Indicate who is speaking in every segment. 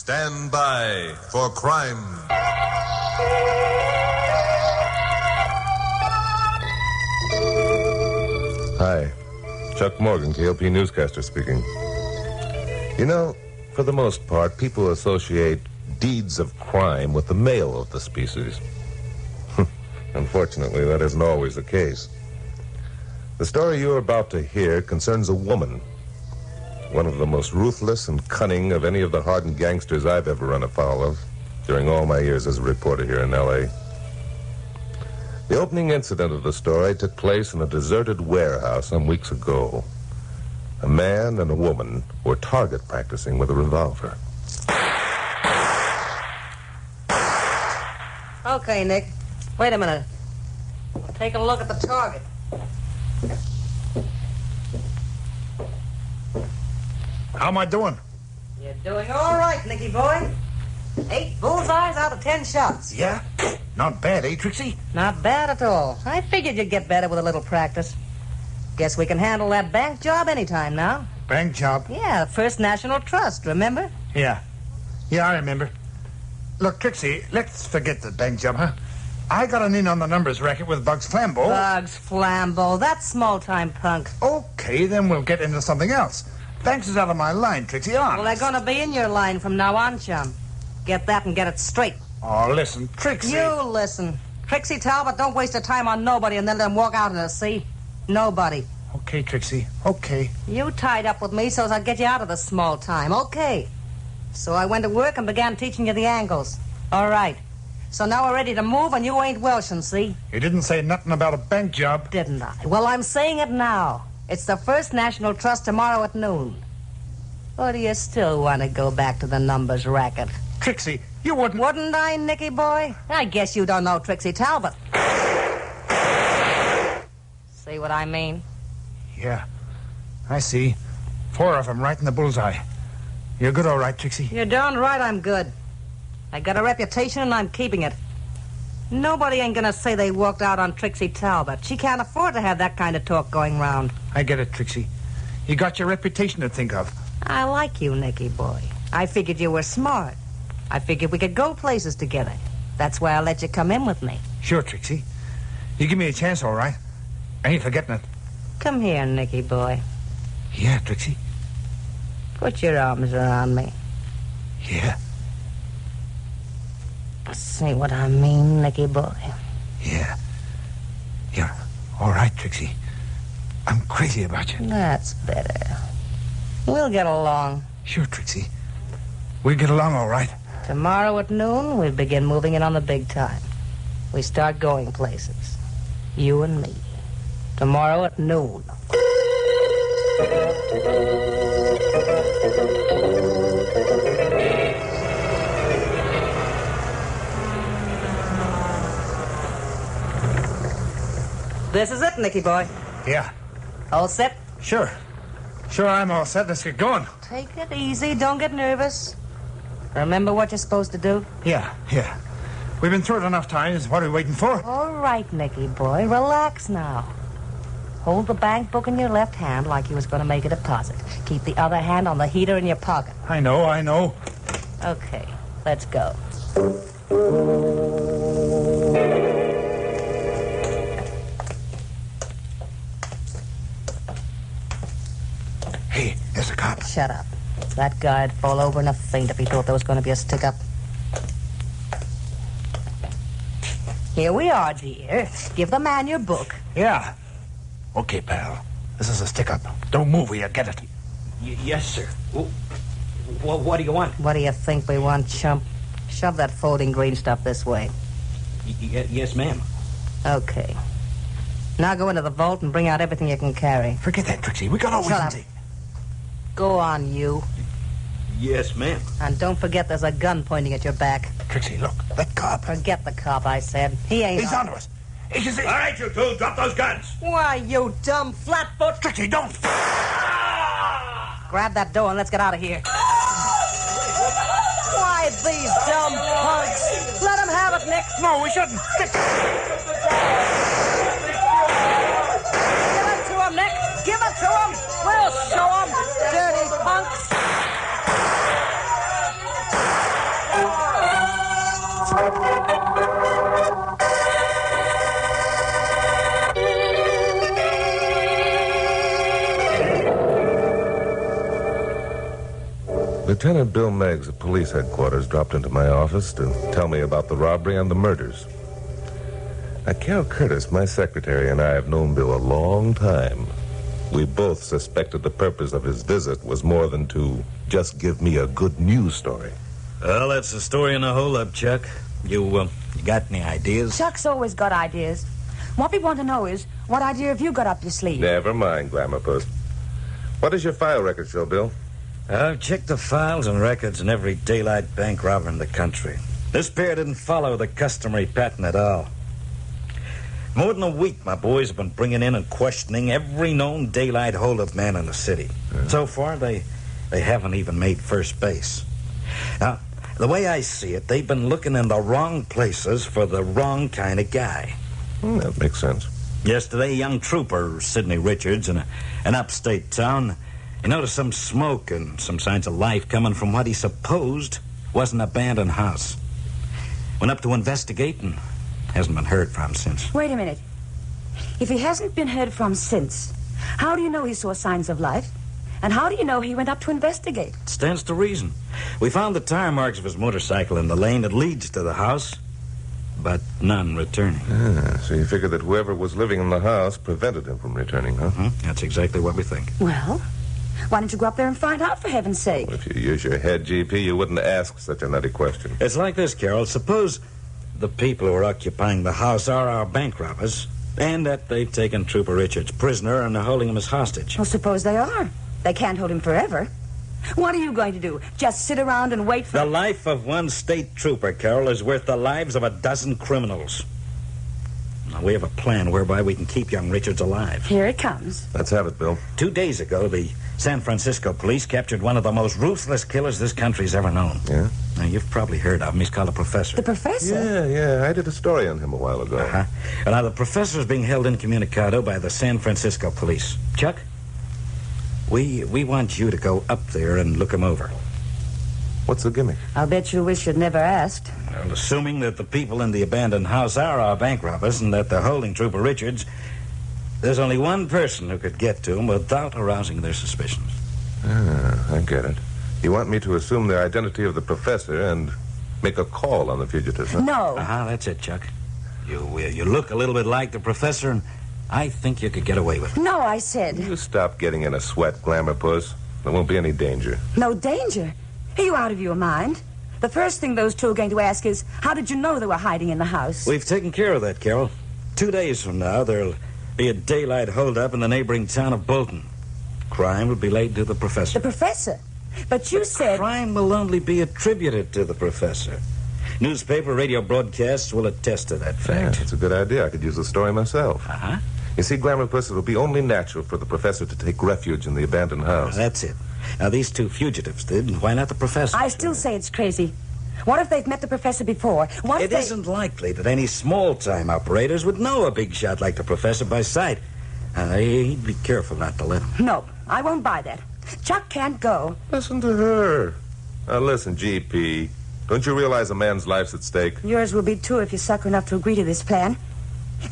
Speaker 1: Stand by for crime.
Speaker 2: Hi. Chuck Morgan, KOP newscaster speaking. You know, for the most part, people associate deeds of crime with the male of the species. Unfortunately, that isn't always the case. The story you're about to hear concerns a woman, one of the most ruthless and cunning of any of the hardened gangsters I've ever run afoul of during all my years as a reporter here in L.A. The opening incident of the story took place in a deserted warehouse some weeks ago. A man and a woman were target practicing with a revolver.
Speaker 3: Okay, Nick. Wait a minute. Take a look at the target.
Speaker 4: How am I doing?
Speaker 3: You're doing all right, Nicky boy. 8 bullseyes out of 10 shots.
Speaker 4: Yeah? Not bad, eh, Trixie?
Speaker 3: Not bad at all. I figured you'd get better with a little practice. Guess we can handle that bank job anytime now.
Speaker 4: Bank job?
Speaker 3: Yeah, First National Trust, remember?
Speaker 4: Yeah. Yeah, I remember. Look, Trixie, let's forget the bank job, huh? I got an in on the numbers racket with Bugs Flambeau.
Speaker 3: Bugs Flambeau, that small-time punk.
Speaker 4: Okay, then we'll get into something else. Banks is out of my line, Trixie, on.
Speaker 3: Well, they're gonna be in your line from now on, chum. Get that and get it straight.
Speaker 4: Oh, listen, Trixie.
Speaker 3: You listen. Trixie Talbot, don't waste your time on nobody and then let them walk out in the sea. Nobody.
Speaker 4: Okay, Trixie, okay.
Speaker 3: You tied up with me so as I'd get you out of the small time. Okay. So I went to work and began teaching you the angles. All right. So now we're ready to move and you ain't welshing, see?
Speaker 4: You didn't say nothing about a bank job.
Speaker 3: Didn't I? Well, I'm saying it now. It's the First National Trust tomorrow at noon. Or do you still want to go back to the numbers racket?
Speaker 4: Trixie, you wouldn't...
Speaker 3: Wouldn't I, Nicky boy? I guess you don't know Trixie Talbot. See what I mean?
Speaker 4: Yeah, I see. 4 of them right in the bullseye. You're good all right, Trixie.
Speaker 3: You're darn right I'm good. I got a reputation and I'm keeping it. Nobody ain't gonna say they walked out on Trixie Talbot. She can't afford to have that kind of talk going round.
Speaker 4: I get it, Trixie. You got your reputation to think of.
Speaker 3: I like you, Nicky boy. I figured you were smart. I figured we could go places together. That's why I let you come in with me.
Speaker 4: Sure, Trixie. You give me a chance, all right. I ain't forgetting it.
Speaker 3: Come here, Nicky boy.
Speaker 4: Yeah, Trixie.
Speaker 3: Put your arms around me.
Speaker 4: Yeah.
Speaker 3: See what I mean, Nicky boy?
Speaker 4: Yeah. You're all right, Trixie. I'm crazy about you.
Speaker 3: That's better. We'll get along.
Speaker 4: Sure, Trixie. We'll get along all right.
Speaker 3: Tomorrow at noon, we begin moving in on the big time. We start going places. You and me. Tomorrow at noon. This is it, Nicky boy.
Speaker 4: Yeah.
Speaker 3: All set?
Speaker 4: Sure. Sure, I'm all set. Let's get going.
Speaker 3: Take it easy. Don't get nervous. Remember what you're supposed to do?
Speaker 4: Yeah. We've been through it enough times. What are we waiting for?
Speaker 3: All right, Nicky boy. Relax now. Hold the bank book in your left hand like you was going to make a deposit. Keep the other hand on the heater in your pocket.
Speaker 4: I know.
Speaker 3: Okay, let's go.
Speaker 4: Hey, there's a cop.
Speaker 3: Shut up. That guy'd fall over in a faint if he thought there was going to be a stick-up. Here we are, dear. Give the man your book.
Speaker 4: Yeah. Okay, pal. This is a stick-up. Don't move or you get it.
Speaker 5: Yes, sir. Well, what do you want?
Speaker 3: What do you think we want, chump? Shove that folding green stuff this way.
Speaker 5: Yes, ma'am.
Speaker 3: Okay. Now go into the vault and bring out everything you can carry.
Speaker 4: Forget that, Trixie. We got all we
Speaker 3: Shut
Speaker 4: can
Speaker 3: up.
Speaker 4: take.
Speaker 3: Go on, you.
Speaker 5: Yes, ma'am.
Speaker 3: And don't forget there's a gun pointing at your back.
Speaker 4: Trixie, look. That cop.
Speaker 3: Forget the cop, I said. He ain't...
Speaker 4: He's onto us.
Speaker 5: All right, you two, drop those guns.
Speaker 3: Why, you dumb flatfoot.
Speaker 4: Trixie, don't.
Speaker 3: Grab that door and let's get out of here. Why, these dumb punks. Let him have it, Nick.
Speaker 4: No, we shouldn't.
Speaker 3: Give it to him, Nick. Give it to him. We'll show him. Dirty punks.
Speaker 2: Lieutenant Bill Miggs at police headquarters dropped into my office to tell me about the robbery and the murders. Now, Carole Curtis, my secretary, and I have known Bill a long time. We both suspected the purpose of his visit was more than to just give me a good news story.
Speaker 5: Well, that's the story in a holdup, Chuck. You got any ideas?
Speaker 6: Chuck's always got ideas. What we want to know is, what idea have you got up your sleeve?
Speaker 2: Never mind, Glamour Puss. What does your file record show, Bill?
Speaker 5: I've checked the files and records in every daylight bank robber in the country. This pair didn't follow the customary pattern at all. More than a week, my boys have been bringing in and questioning every known daylight holdup man in the city. So far, they haven't even made first base. Now, the way I see it, they've been looking in the wrong places for the wrong kind of guy.
Speaker 2: That makes sense.
Speaker 5: Yesterday, a young trooper, Sidney Richards, in an upstate town, he noticed some smoke and some signs of life coming from what he supposed was an abandoned house. Went up to investigate and hasn't been heard from since.
Speaker 6: Wait a minute. If he hasn't been heard from since, how do you know he saw signs of life? And how do you know he went up to investigate?
Speaker 5: It stands to reason. We found the tire marks of his motorcycle in the lane that leads to the house, but none returning.
Speaker 2: So you figured that whoever was living in the house prevented him from returning, huh?
Speaker 5: That's exactly what we think.
Speaker 6: Well, why don't you go up there and find out, for heaven's sake?
Speaker 2: Well, if you use your head, GP, you wouldn't ask such a nutty question.
Speaker 5: It's like this, Carole. Suppose the people who are occupying the house are our bank robbers, and that they've taken Trooper Richards prisoner and are holding him as hostage.
Speaker 6: Well, suppose they are. They can't hold him forever. What are you going to do? Just sit around and wait for...
Speaker 5: The life of one state trooper, Carole, is worth the lives of a dozen criminals. Now, we have a plan whereby we can keep young Richards alive.
Speaker 6: Here it comes.
Speaker 2: Let's have it, Bill.
Speaker 5: 2 days ago, the San Francisco police captured one of the most ruthless killers this country's ever known.
Speaker 2: Yeah?
Speaker 5: Now, you've probably heard of him. He's called the Professor.
Speaker 6: The professor?
Speaker 2: Yeah. I did a story on him a while ago.
Speaker 5: And now the Professor is being held incommunicado by the San Francisco police. Chuck, we want you to go up there and look him over.
Speaker 2: What's the gimmick?
Speaker 6: I'll bet you wish you'd never asked.
Speaker 5: Well, assuming that the people in the abandoned house are our bank robbers and that they're holding Trooper Richards, there's only one person who could get to him without arousing their suspicions.
Speaker 2: I get it. You want me to assume the identity of the professor and make a call on the fugitives, huh?
Speaker 6: No.
Speaker 5: That's it, Chuck. You look a little bit like the professor, and I think you could get away with it.
Speaker 6: No, I said.
Speaker 2: You stop getting in a sweat, Glamour Puss. There won't be any danger.
Speaker 6: No danger? Are you out of your mind? The first thing those two are going to ask is, how did you know they were hiding in the house?
Speaker 5: We've taken care of that, Carole. 2 days from now, there'll be a daylight holdup in the neighboring town of Bolton. Crime will be laid to the professor.
Speaker 6: The professor? But you said...
Speaker 5: Crime will only be attributed to the professor. Newspaper, radio broadcasts will attest to that
Speaker 2: Yeah,
Speaker 5: fact.
Speaker 2: that's a good idea. I could use the story myself. You see, Glamour Puss, it'll be only natural for the professor to take refuge in the abandoned house.
Speaker 5: That's it. Now, these two fugitives did, and why not the professor?
Speaker 6: I still say it's crazy. What if they've met the professor before? What if
Speaker 5: It isn't likely that any small-time operators would know a big shot like the professor by sight. He'd be careful not to let him.
Speaker 6: No, I won't buy that. Chuck can't go.
Speaker 2: Listen to her. Now, listen, GP. Don't you realize a man's life's at stake?
Speaker 6: Yours will be too if you're sucker enough to agree to this plan.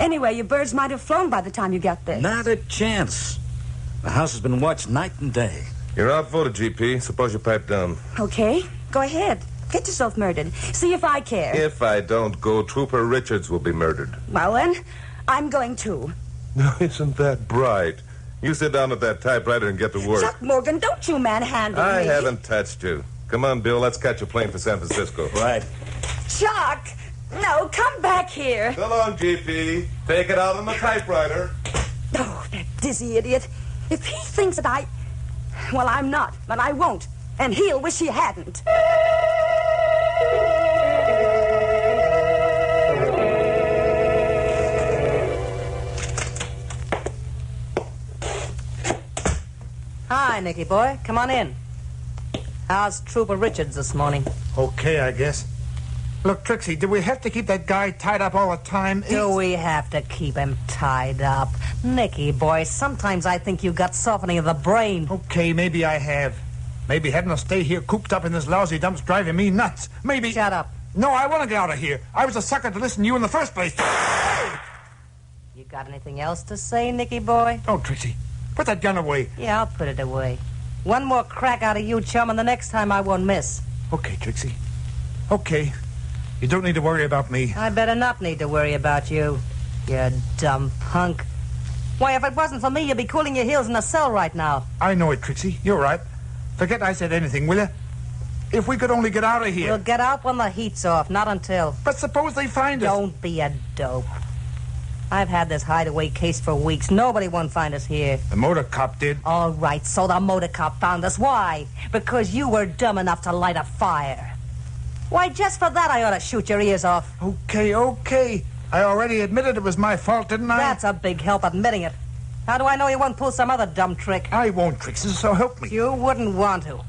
Speaker 6: Anyway, your birds might have flown by the time you got there.
Speaker 5: Not a chance. The house has been watched night and day.
Speaker 2: You're outvoted, GP. Suppose you pipe down.
Speaker 6: Okay, go ahead. Get yourself murdered. See if I care.
Speaker 2: If I don't go, Trooper Richards will be murdered.
Speaker 6: Well, then, I'm going too.
Speaker 2: No, isn't that bright? You sit down at that typewriter and get to work.
Speaker 6: Chuck Morgan, don't you manhandle me.
Speaker 2: I haven't touched you. Come on, Bill. Let's catch a plane for San Francisco.
Speaker 5: Right.
Speaker 6: Chuck! No, come back here.
Speaker 2: So long, GP. Take it out on the typewriter.
Speaker 6: Oh, that dizzy idiot. If he thinks that I... Well, I'm not, but I won't. And he'll wish he hadn't.
Speaker 3: Hi, Nicky boy. Come on in. How's Trooper Richards this morning?
Speaker 4: Okay, I guess. Look, Trixie, do we have to keep that guy tied up all the time?
Speaker 3: Do we have to keep him tied up? Nicky boy, sometimes I think you got softening of the brain.
Speaker 4: Okay, maybe I have. Maybe having to stay here cooped up in this lousy dump's driving me nuts. Maybe...
Speaker 3: Shut up.
Speaker 4: No, I want to get out of here. I was a sucker to listen to you in the first place.
Speaker 3: You got anything else to say, Nicky boy?
Speaker 4: Oh, Trixie, put that gun away.
Speaker 3: Yeah, I'll put it away. One more crack out of you, chum, and the next time I won't miss.
Speaker 4: Okay, Trixie. Okay. You don't need to worry about me.
Speaker 3: I better not need to worry about you, you dumb punk. Why, if it wasn't for me, you'd be cooling your heels in a cell right now.
Speaker 4: I know it, Trixie. You're right. Forget I said anything, will you? If we could only get out of here.
Speaker 3: We'll get out when the heat's off, not until.
Speaker 4: But suppose they find us.
Speaker 3: Don't be a dope. I've had this hideaway case for weeks. Nobody won't find us here.
Speaker 4: The motor cop did.
Speaker 3: All right, so the motor cop found us. Why? Because you were dumb enough to light a fire. Why, just for that I ought to shoot your ears off.
Speaker 4: Okay. I already admitted it was my fault, didn't I?
Speaker 3: That's a big help admitting it. How do I know you won't pull some other dumb trick?
Speaker 4: I won't, Trixie, so help me.
Speaker 3: You wouldn't want to.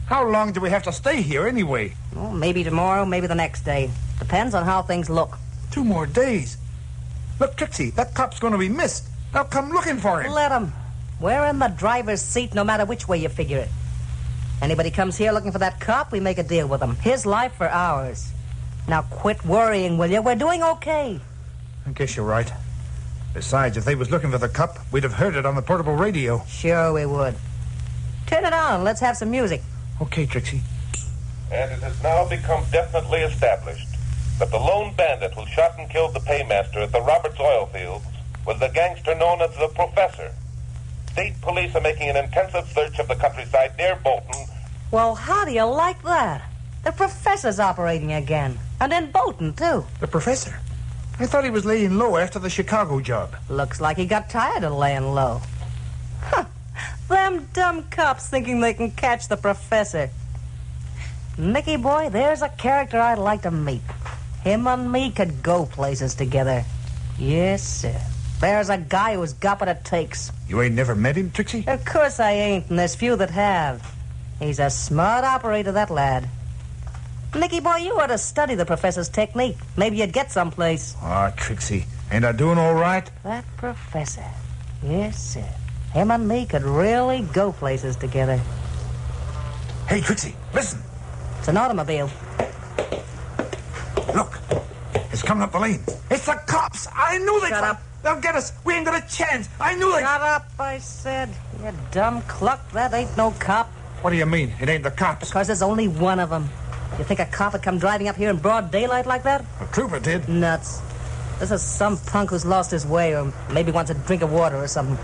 Speaker 4: How long do we have to stay here anyway?
Speaker 3: Well, maybe tomorrow, maybe the next day. Depends on how things look.
Speaker 4: 2 more days. Look, Trixie, that cop's going to be missed. They'll come looking for him.
Speaker 3: Let him. We're in the driver's seat no matter which way you figure it. Anybody comes here looking for that cop, we make a deal with him. His life for ours. Now quit worrying, will you? We're doing okay.
Speaker 4: I guess you're right. Besides, if they was looking for the cop, we'd have heard it on the portable radio.
Speaker 3: Sure we would. Turn it on. Let's have some music.
Speaker 4: Okay, Trixie.
Speaker 2: And it has now become definitely established that the lone bandit who shot and killed the paymaster at the Roberts oil fields was the gangster known as the Professor. State police are making an intensive search of the countryside near Bolton.
Speaker 3: Well, how do you like that? The professor's operating again. And in Bolton, too.
Speaker 4: The professor? I thought he was laying low after the Chicago job.
Speaker 3: Looks like he got tired of laying low. Huh. Them dumb cops thinking they can catch the professor. Nicky boy, there's a character I'd like to meet. Him and me could go places together. Yes, sir. There's a guy who's got what it takes.
Speaker 4: You ain't never met him, Trixie?
Speaker 3: Of course I ain't, and there's few that have. He's a smart operator, that lad. Nicky boy, you ought to study the professor's technique. Maybe you'd get someplace.
Speaker 4: Ah, Trixie, ain't I doing all right?
Speaker 3: That professor. Yes, sir. Him and me could really go places together.
Speaker 4: Hey, Trixie, listen.
Speaker 3: It's an automobile.
Speaker 4: Look, it's coming up the lane. It's the cops. I knew they'd...
Speaker 3: Shut up.
Speaker 4: They'll get us. We ain't got a chance. I knew they...
Speaker 3: Shut up, I said. You dumb cluck. That ain't no cop.
Speaker 4: What do you mean? It ain't the cops.
Speaker 3: Because there's only one of them. You think a cop would come driving up here in broad daylight like that?
Speaker 4: A trooper did.
Speaker 3: Nuts. This is some punk who's lost his way or maybe wants a drink of water or something.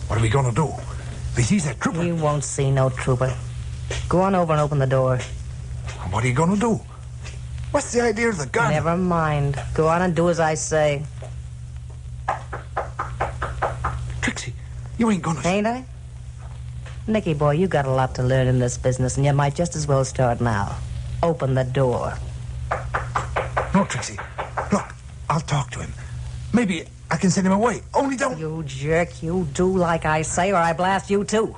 Speaker 4: What are we going to do? If he sees that trooper...
Speaker 3: You won't see no trooper. Go on over and open the door.
Speaker 4: What are you going to do? What's the idea of the gun?
Speaker 3: Never mind. Go on and do as I say.
Speaker 4: Trixie, you ain't going to...
Speaker 3: Ain't I? Nicky boy, you got a lot to learn in this business, and you might just as well start now. Open the door.
Speaker 4: No, Trixie. Look, I'll talk to him. Maybe I can send him away. Only don't...
Speaker 3: You jerk, you do like I say, or I blast you too.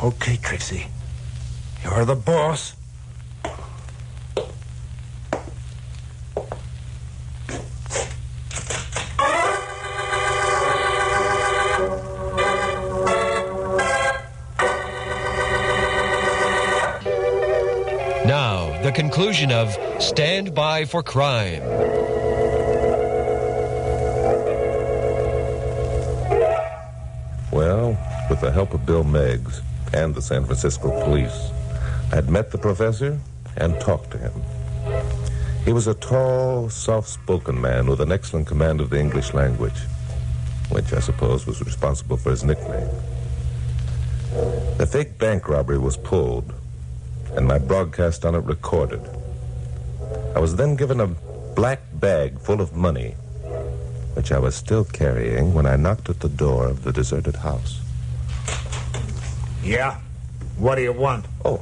Speaker 4: Okay, Trixie. You're the boss.
Speaker 7: Now, the conclusion of Stand By for Crime.
Speaker 2: Well, with the help of Bill Miggs and the San Francisco police, I'd met the professor and talked to him. He was a tall, soft-spoken man with an excellent command of the English language, which I suppose was responsible for his nickname. The fake bank robbery was pulled, and my broadcast on it recorded. I was then given a black bag full of money, which I was still carrying when I knocked at the door of the deserted house.
Speaker 4: Yeah? What do you want?
Speaker 2: Oh,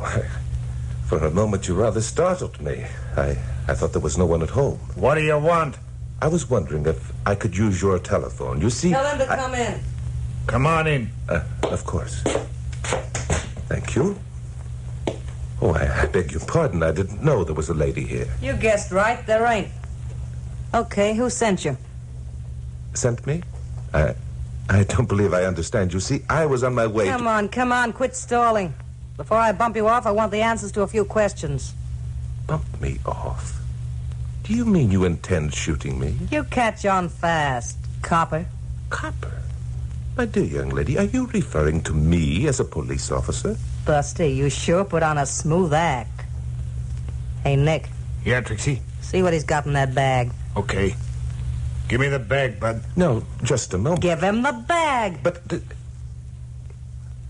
Speaker 2: for a moment you rather startled me. I thought there was no one at home.
Speaker 4: What do you want?
Speaker 2: I was wondering if I could use your telephone. You see...
Speaker 3: Tell them to come in.
Speaker 4: Come on in.
Speaker 2: Of course. Thank you. Oh, I beg your pardon. I didn't know there was a lady here.
Speaker 3: You guessed right, there ain't. Okay, who sent you?
Speaker 2: Sent me? I don't believe I understand. You see, I was on my way
Speaker 3: Come on, quit stalling. Before I bump you off, I want the answers to a few questions.
Speaker 2: Bump me off? Do you mean you intend shooting me?
Speaker 3: You catch on fast, copper.
Speaker 2: Copper? My dear young lady, are you referring to me as a police officer?
Speaker 3: Busty, you sure put on a smooth act. Hey, Nick.
Speaker 4: Yeah, Trixie?
Speaker 3: See what he's got in that bag.
Speaker 4: Okay. Give me the bag, bud.
Speaker 2: No, just a moment.
Speaker 3: Give him the bag.
Speaker 2: But...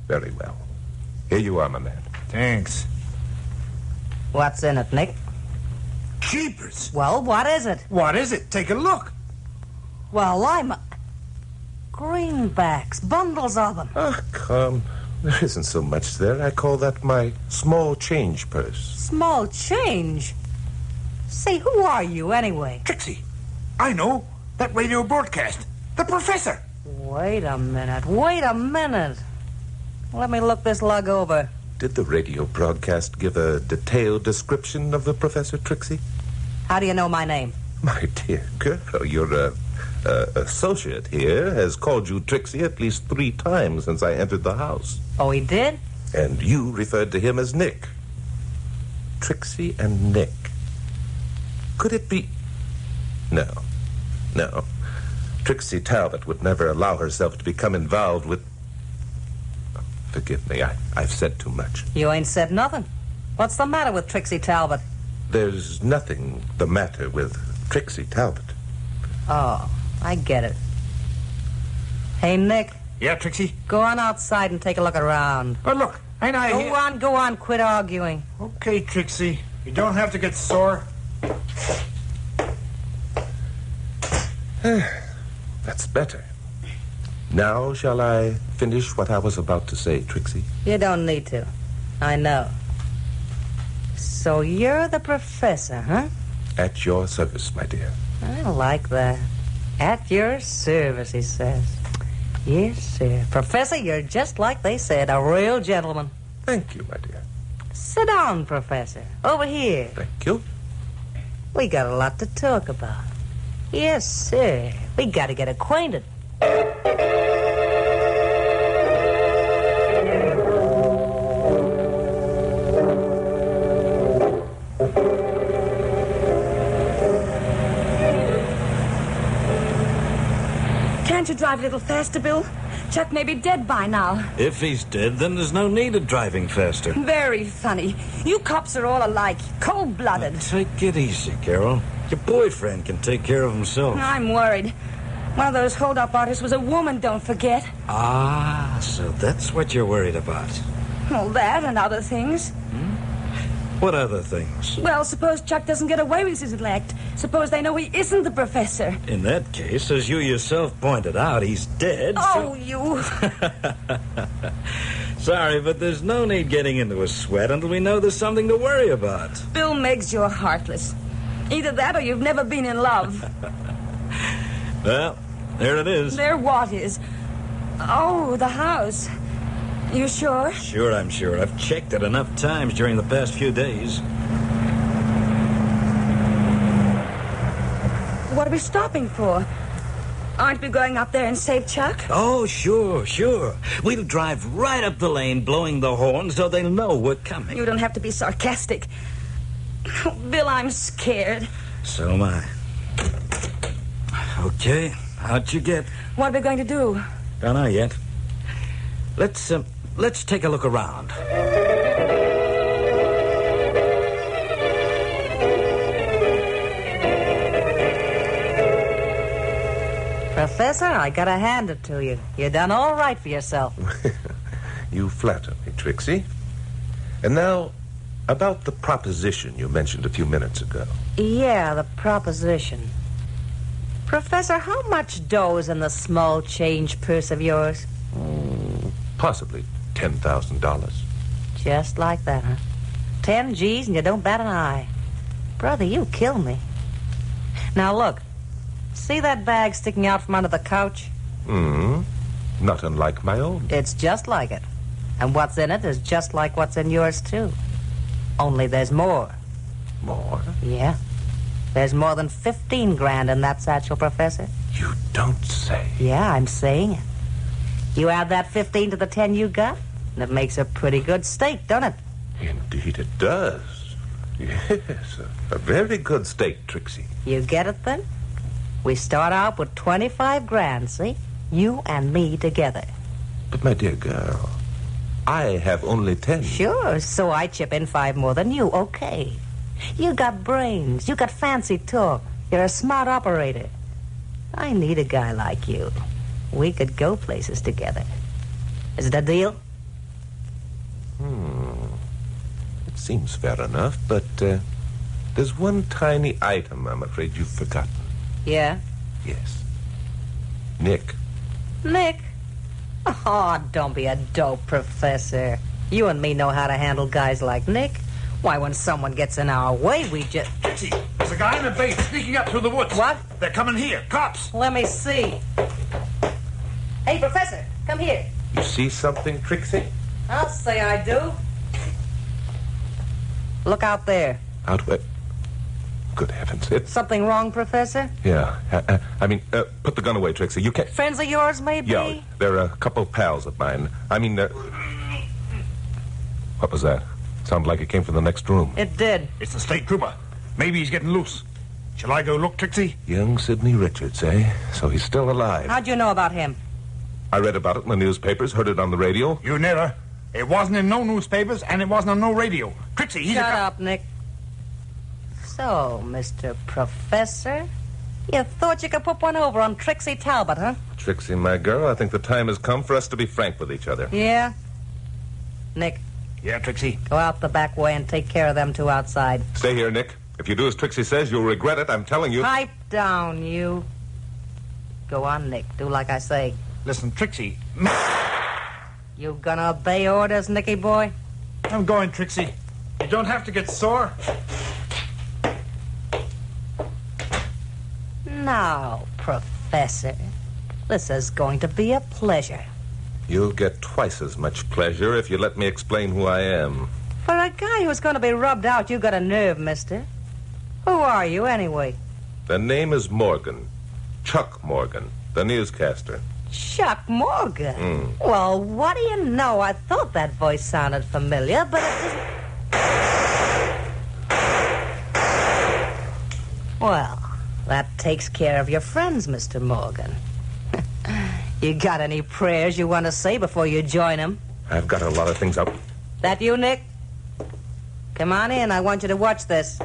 Speaker 2: Very well. Here you are, my man.
Speaker 4: Thanks.
Speaker 3: What's in it, Nick?
Speaker 4: Jeepers!
Speaker 3: Well, what is it?
Speaker 4: What is it? Take a look.
Speaker 3: Well, greenbacks, bundles of them.
Speaker 2: Oh, come. There isn't so much there. I call that my small change purse.
Speaker 3: Small change? Say, who are you, anyway?
Speaker 4: Trixie, I know. That radio broadcast. The professor.
Speaker 3: Wait a minute. Let me look this lug over.
Speaker 2: Did the radio broadcast give a detailed description of the Professor, Trixie?
Speaker 3: How do you know my name?
Speaker 2: My dear girl, your associate here has called you Trixie at least 3 times since I entered the house.
Speaker 3: Oh, he did?
Speaker 2: And you referred to him as Nick. Trixie and Nick. Could it be... No. Trixie Talbot would never allow herself to become involved with... Forgive me, I've said too much.
Speaker 3: You ain't said nothing. What's the matter with Trixie Talbot?
Speaker 2: There's nothing the matter with Trixie Talbot.
Speaker 3: Oh, I get it. Hey, Nick.
Speaker 4: Yeah, Trixie?
Speaker 3: Go on outside and take a look around.
Speaker 4: Oh, look. Ain't I here?
Speaker 3: Go on, quit arguing.
Speaker 4: Okay, Trixie. You don't have to get sore.
Speaker 2: That's better. Now shall I finish what I was about to say, Trixie?
Speaker 3: You don't need to. I know. So you're the professor, huh?
Speaker 2: At your service, my dear.
Speaker 3: I like that. At your service, he says. Yes, sir. Professor, you're just like they said, a real gentleman.
Speaker 2: Thank you, my dear.
Speaker 3: Sit down, Professor. Over here.
Speaker 2: Thank you.
Speaker 3: We got a lot to talk about. Yes, sir. We got to get acquainted.
Speaker 6: Can't you drive a little faster, Bill? Chuck may be dead by now.
Speaker 5: If he's dead, then there's no need of driving faster.
Speaker 6: Very funny. You cops are all alike, cold-blooded.
Speaker 5: Now, take it easy, Carole. Your boyfriend can take care of himself.
Speaker 6: I'm worried. One of those hold-up artists was a woman, don't forget.
Speaker 5: Ah, so that's what you're worried about.
Speaker 6: Well, that and other things.
Speaker 5: What other things?
Speaker 6: Well, suppose Chuck doesn't get away with his elect. Suppose they know he isn't the professor.
Speaker 5: In that case, as you yourself pointed out, he's dead.
Speaker 6: Oh, you...
Speaker 5: Sorry, but there's no need getting into a sweat until we know there's something to worry about.
Speaker 6: Bill Miggs, you're heartless. Either that or you've never been in love.
Speaker 5: Well, there it is.
Speaker 6: There what is? Oh, the house. You sure?
Speaker 5: Sure, I'm sure. I've checked it enough times during the past few days.
Speaker 6: What are we stopping for? Aren't we going up there and save Chuck?
Speaker 5: Oh, sure. We'll drive right up the lane, blowing the horn so they'll know we're coming.
Speaker 6: You don't have to be sarcastic. Oh, Bill, I'm scared.
Speaker 5: So am I. Okay, out you get.
Speaker 6: What are we going to do?
Speaker 5: Don't know yet. Let's take a look around.
Speaker 3: Professor, I gotta hand it to you. You done all right for yourself.
Speaker 2: You flatter me, Trixie. And now, about the proposition you mentioned a few minutes ago.
Speaker 3: Yeah, the proposition. Professor, how much dough is in the small change purse of yours?
Speaker 2: Possibly $10,000.
Speaker 3: Just like that, huh? 10 G's and you don't bat an eye. Brother, you kill me. Now look, see that bag sticking out from under the couch?
Speaker 2: Not unlike my own.
Speaker 3: It's just like it. And what's in it is just like what's in yours, too. Only there's more.
Speaker 2: More?
Speaker 3: Yeah. There's more than 15 grand in that satchel, Professor.
Speaker 2: You don't say.
Speaker 3: Yeah, I'm saying it. You add that 15 to the 10 you got, and it makes a pretty good steak, don't it?
Speaker 2: Indeed it does. Yes, a very good steak, Trixie.
Speaker 3: You get it, then? We start out with 25 grand, see? You and me together.
Speaker 2: But, my dear girl, I have only 10.
Speaker 3: Sure, so I chip in 5 more than you, okay. You got brains, you got fancy talk. You're a smart operator. I need a guy like you. We could go places together. Is it a deal?
Speaker 2: It seems fair enough, but there's one tiny item I'm afraid you've forgotten.
Speaker 3: Yeah?
Speaker 2: Yes. Nick.
Speaker 3: Nick? Oh, don't be a dope, Professor. You and me know how to handle guys like Nick. Why, when someone gets in our way, we just...
Speaker 4: Trixie, there's a guy in a base sneaking up through the woods.
Speaker 3: What?
Speaker 4: They're coming here. Cops.
Speaker 3: Let me see. Hey, Professor, come here.
Speaker 2: You see something, Trixie?
Speaker 3: I'll say I do. Look out there.
Speaker 2: Out where? Good heavens. It's...
Speaker 3: Something wrong, Professor?
Speaker 2: Yeah. Put the gun away, Trixie. You can't...
Speaker 3: Friends of yours, maybe?
Speaker 2: Yeah, they're a couple pals of mine. What was that? Sounded like it came from the next room.
Speaker 3: It did.
Speaker 4: It's the state trooper. Maybe he's getting loose. Shall I go look, Trixie?
Speaker 2: Young Sidney Richards, eh? So he's still alive.
Speaker 3: How'd you know about him?
Speaker 2: I read about it in the newspapers, heard it on the radio.
Speaker 4: You never. It wasn't in no newspapers, and it wasn't on no radio. Trixie, he's
Speaker 3: Shut up, Nick. So, Mr. Professor, you thought you could put one over on Trixie Talbot, huh?
Speaker 2: Trixie, my girl, I think the time has come for us to be frank with each other.
Speaker 3: Yeah? Nick,
Speaker 4: Yeah, Trixie.
Speaker 3: go out the back way and take care of them two outside.
Speaker 2: Stay here, Nick. If you do as Trixie says, you'll regret it. I'm telling you.
Speaker 3: Pipe down, you. Go on, Nick. Do like I say.
Speaker 4: Listen, Trixie.
Speaker 3: You gonna obey orders, Nicky boy?
Speaker 4: I'm going, Trixie. You don't have to get sore.
Speaker 3: Now, Professor, this is going to be a pleasure.
Speaker 2: You'll get twice as much pleasure if you let me explain who I am.
Speaker 3: For a guy who's going to be rubbed out, you got a nerve, mister. Who are you, anyway?
Speaker 2: The name is Morgan. Chuck Morgan, the newscaster.
Speaker 3: Chuck Morgan? Well, what do you know? I thought that voice sounded familiar, but it doesn't... Well, that takes care of your friends, Mr. Morgan. You got any prayers you want to say before you join them?
Speaker 2: I've got a lot of things up.
Speaker 3: That you, Nick? Come on in. I want you to watch this.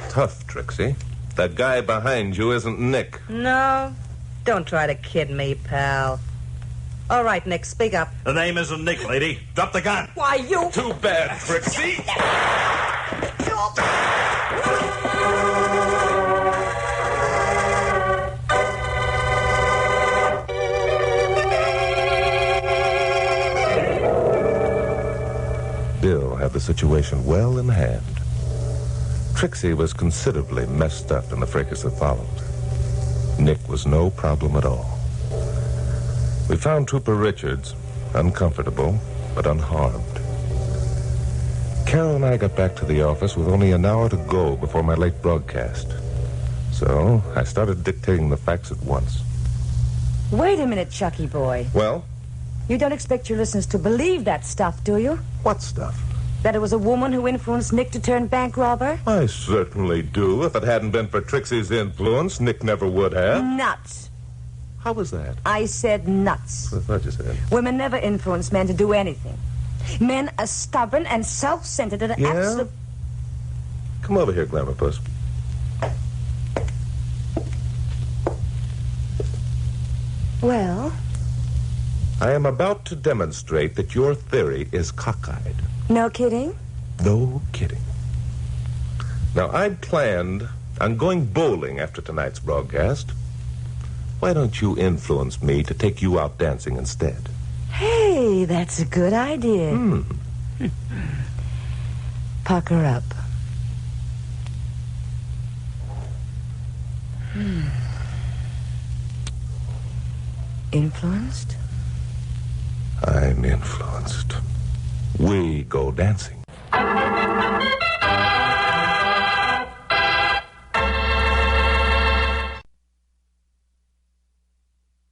Speaker 2: Tough, Trixie. That guy behind you isn't Nick.
Speaker 3: No? Don't try to kid me, pal. All right, Nick, speak up.
Speaker 5: The name isn't Nick, lady. Drop the gun.
Speaker 3: Why, you...
Speaker 2: Too bad, Trixie. Bill had the situation well in hand. Trixie was considerably messed up in the fracas that followed. Nick was no problem at all. We found Trooper Richards, uncomfortable, but unharmed. Carole and I got back to the office with only an hour to go before my late broadcast. So I started dictating the facts at once.
Speaker 6: Wait a minute, Chucky boy.
Speaker 2: Well,
Speaker 6: You don't expect your listeners to believe that stuff, do you?
Speaker 2: what stuff?
Speaker 6: That it was a woman who influenced Nick to turn bank robber?
Speaker 2: I certainly do. If it hadn't been for Trixie's influence, Nick never would have.
Speaker 6: Nuts.
Speaker 2: How was that?
Speaker 6: I said nuts.
Speaker 2: I thought you said.
Speaker 6: Women never influence men to do anything. Men are stubborn and self-centered and
Speaker 2: Yeah?
Speaker 6: absolute...
Speaker 2: Come over here, Glamour Puss.
Speaker 6: Well,
Speaker 2: I am about to demonstrate that your theory is cockeyed.
Speaker 6: no kidding?
Speaker 2: No kidding. Now, I'd planned on going bowling after tonight's broadcast. Why don't you influence me to take you out dancing instead?
Speaker 6: Hey, that's a good idea. Pucker up. Influenced?
Speaker 2: I'm influenced. We go dancing.